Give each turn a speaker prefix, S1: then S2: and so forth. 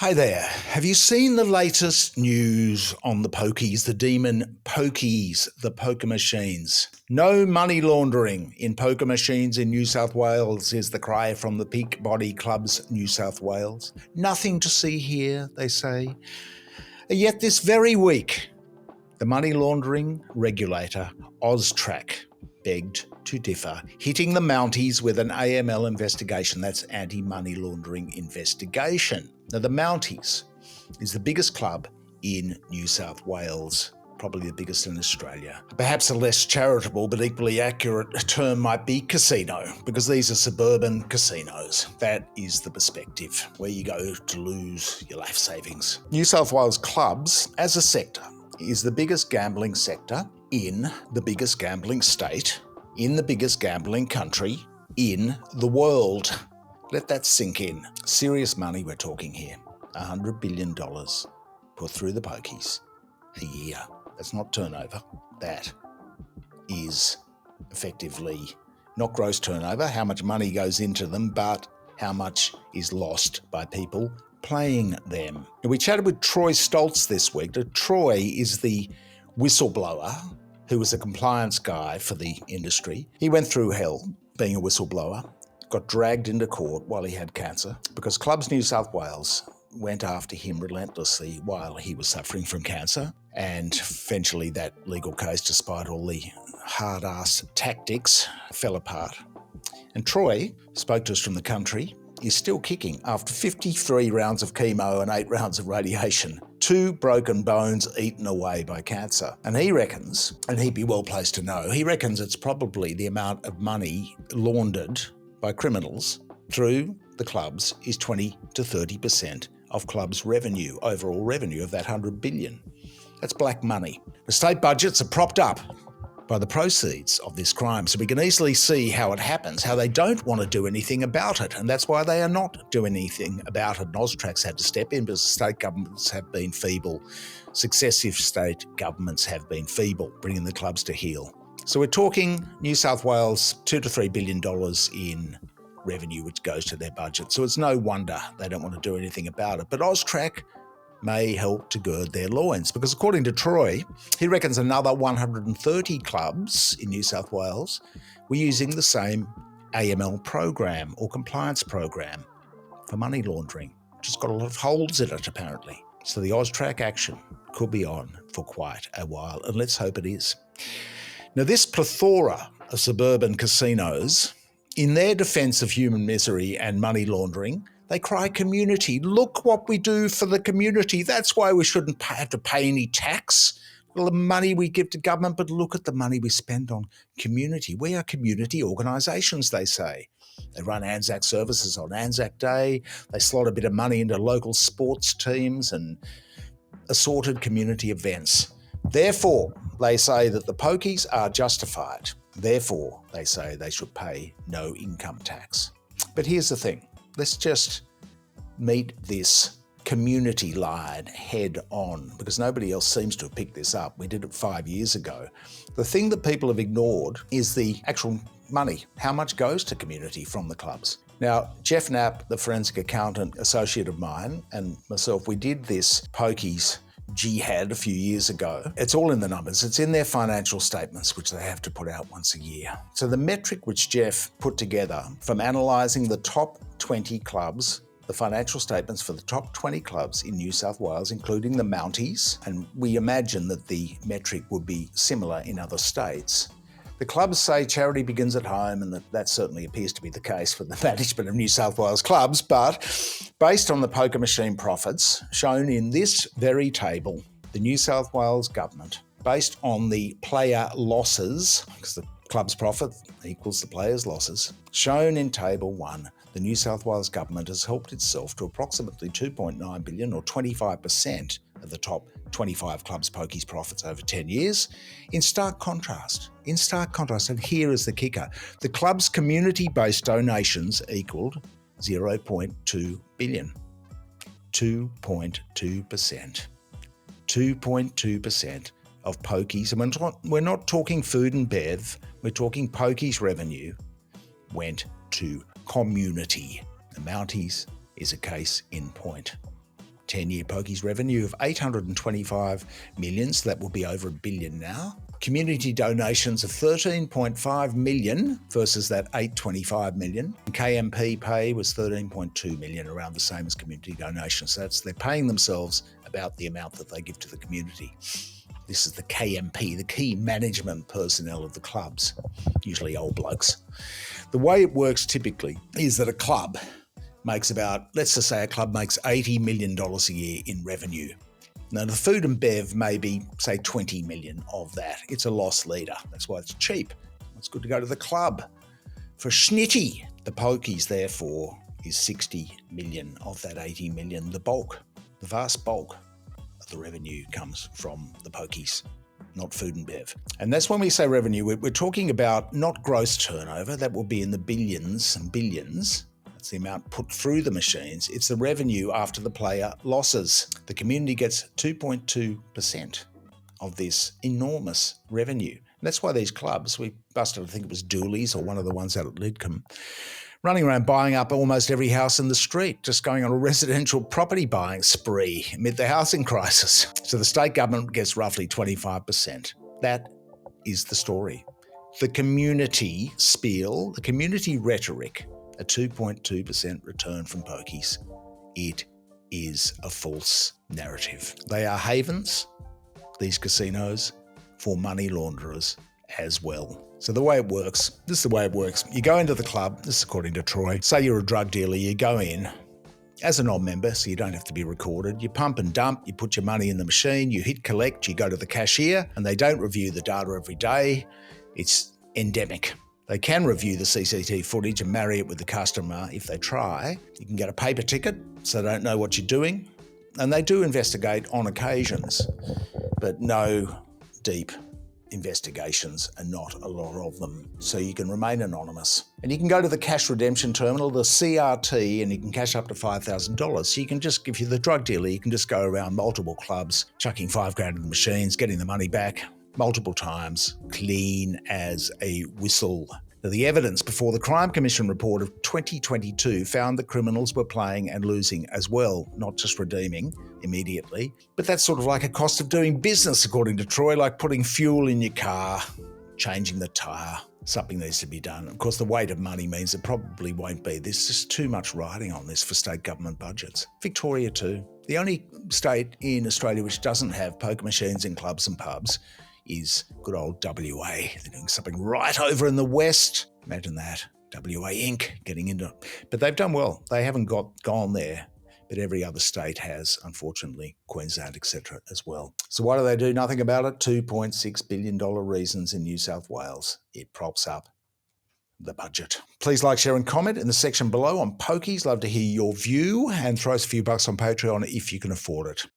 S1: Hi there. Have you seen the latest news on the pokies, the demon pokies, the poker machines? No money laundering in poker machines in New South Wales is the cry from the Peak Body Clubs New South Wales. Nothing to see here, they say. Yet this very week, the money laundering regulator, AUSTRAC, begged to differ, hitting the Mounties with an AML investigation. That's anti-money laundering investigation. Now, the Mounties is the biggest club in New South Wales, probably the biggest in Australia. Perhaps a less charitable but equally accurate term might be casino, because these are suburban casinos. That is the perspective, where you go to lose your life savings. New South Wales clubs, as a sector, is the biggest gambling sector in the biggest gambling state, in the biggest gambling country in the world. Let that sink in. Serious money we're talking here. $100 billion put through the pokies a year. That's not turnover. That is effectively not gross turnover, how much money goes into them, but how much is lost by people playing them. And we chatted with Troy Stolz this week. Troy is the whistleblower who was a compliance guy for the industry. He went through hell being a whistleblower, got dragged into court while he had cancer because Clubs New South Wales went after him relentlessly while he was suffering from cancer. And eventually that legal case, despite all the hard-ass tactics, fell apart. And Troy spoke to us from the country. Is still kicking after 53 rounds of chemo and 8 rounds of radiation. 2 broken bones eaten away by cancer. And he reckons, and he'd be well placed to know, he reckons it's probably the amount of money laundered by criminals through the clubs is 20 to 30% of clubs' revenue, overall revenue of that $100 billion. That's black money. The state budgets are propped up by the proceeds of this crime. So we can easily see how it happens, how they don't want to do anything about it. And that's why they are not doing anything about it. And AUSTRAC's had to step in because state governments have been feeble. Successive state governments have been feeble, bringing the clubs to heel. So we're talking New South Wales, $2 to $3 billion in revenue, which goes to their budget. So it's no wonder they don't want to do anything about it. But AUSTRAC may help to gird their loins, because according to Troy, he reckons another 130 clubs in New South Wales were using the same AML program or compliance program for money laundering, which has got a lot of holes in it apparently. So the AUSTRAC action could be on for quite a while, and let's hope it is. Now, this plethora of suburban casinos, in their defence of human misery and money laundering, they cry community. Look what we do for the community. That's why we shouldn't have to pay any tax. Well, the money we give to government, but look at the money we spend on community. We are community organisations, they say. They run Anzac services on Anzac Day. They slot a bit of money into local sports teams and assorted community events. Therefore, they say that the pokies are justified. Therefore, they say they should pay no income tax. But here's the thing. Let's just meet this community line head on, because nobody else seems to have picked this up. We did it 5 years ago. The thing that people have ignored is the actual money. How much goes to community from the clubs? Now, Jeff Knapp, the forensic accountant associate of mine, and myself, we did this pokies jihad a few years ago. It's all in the numbers. It's in their financial statements, which they have to put out once a year. So the metric which Jeff put together from analysing the top 20 clubs, the financial statements for the top 20 clubs in New South Wales, including the Mounties, and we imagine that the metric would be similar in other states. The clubs say charity begins at home, and that certainly appears to be the case for the management of New South Wales clubs, but based on the poker machine profits shown in this very table, the New South Wales government, based on the player losses, because the club's profit equals the players' losses, shown in Table 1, the New South Wales government has helped itself to approximately $2.9 billion, or 25% of the top 25 clubs' pokies profits over 10 years. In stark contrast, and here is the kicker, the club's community-based donations equaled 0.2 billion. 2.2%. 2.2% of pokies, and we're not talking food and bev, we're talking pokies revenue, went to community. The Mounties is a case in point. 10-year pokies revenue of $825 million, so that will be over $1 billion now. Community donations of $13.5 million versus that $825 million. KMP pay was $13.2 million, around the same as community donations. So they're paying themselves about the amount that they give to the community. This is the KMP, the key management personnel of the clubs, usually old blokes. The way it works typically is that a club makes about, let's just say a club makes $80 million a year in revenue. Now, the food and bev may be, say, 20 million of that. It's a loss leader. That's why it's cheap. It's good to go to the club. For Schnitty, the pokies, therefore, is 60 million of that 80 million. The bulk, the vast bulk of the revenue comes from the pokies, not food and bev. And that's when we say revenue, we're talking about not gross turnover. That will be in the billions and billions. It's the amount put through the machines. It's the revenue after the player losses. The community gets 2.2% of this enormous revenue. And that's why these clubs, we busted, I think it was Dooley's or one of the ones out at Lidcombe, running around buying up almost every house in the street, just going on a residential property buying spree amid the housing crisis. So the state government gets roughly 25%. That is the story. The community spiel, the community rhetoric, a 2.2% return from pokies. It is a false narrative. They are havens, these casinos, for money launderers as well. So the way it works, this is the way it works. You go into the club, this is according to Troy, say you're a drug dealer, you go in as a non-member, so you don't have to be recorded. You pump and dump, you put your money in the machine, you hit collect, you go to the cashier, and they don't review the data every day. It's endemic. They can review the CCTV footage and marry it with the customer if they try. You can get a paper ticket, so they don't know what you're doing. And they do investigate on occasions, but no deep investigations and not a lot of them. So you can remain anonymous. And you can go to the cash redemption terminal, the CRT, and you can cash up to $5,000. So you can just, if you're the drug dealer, you can just go around multiple clubs, chucking $5,000 in the machines, getting the money back multiple times, clean as a whistle. Now, the evidence before the Crime Commission report of 2022 found that criminals were playing and losing as well, not just redeeming immediately. But that's sort of like a cost of doing business, according to Troy, like putting fuel in your car, changing the tyre. Something needs to be done. Of course, the weight of money means it probably won't be. There's just too much riding on this for state government budgets. Victoria too. The only state in Australia which doesn't have poker machines in clubs and pubs is good old WA. They're doing something right over in the west. Imagine that. WA Inc. getting into it. But they've done well. They haven't gone there, but every other state has, unfortunately, Queensland, etc. as well. So why do they do nothing about it? $2.6 billion reasons in New South Wales. It props up the budget. Please like, share and comment in the section below on pokies. Love to hear your view, and throw us a few bucks on Patreon if you can afford it.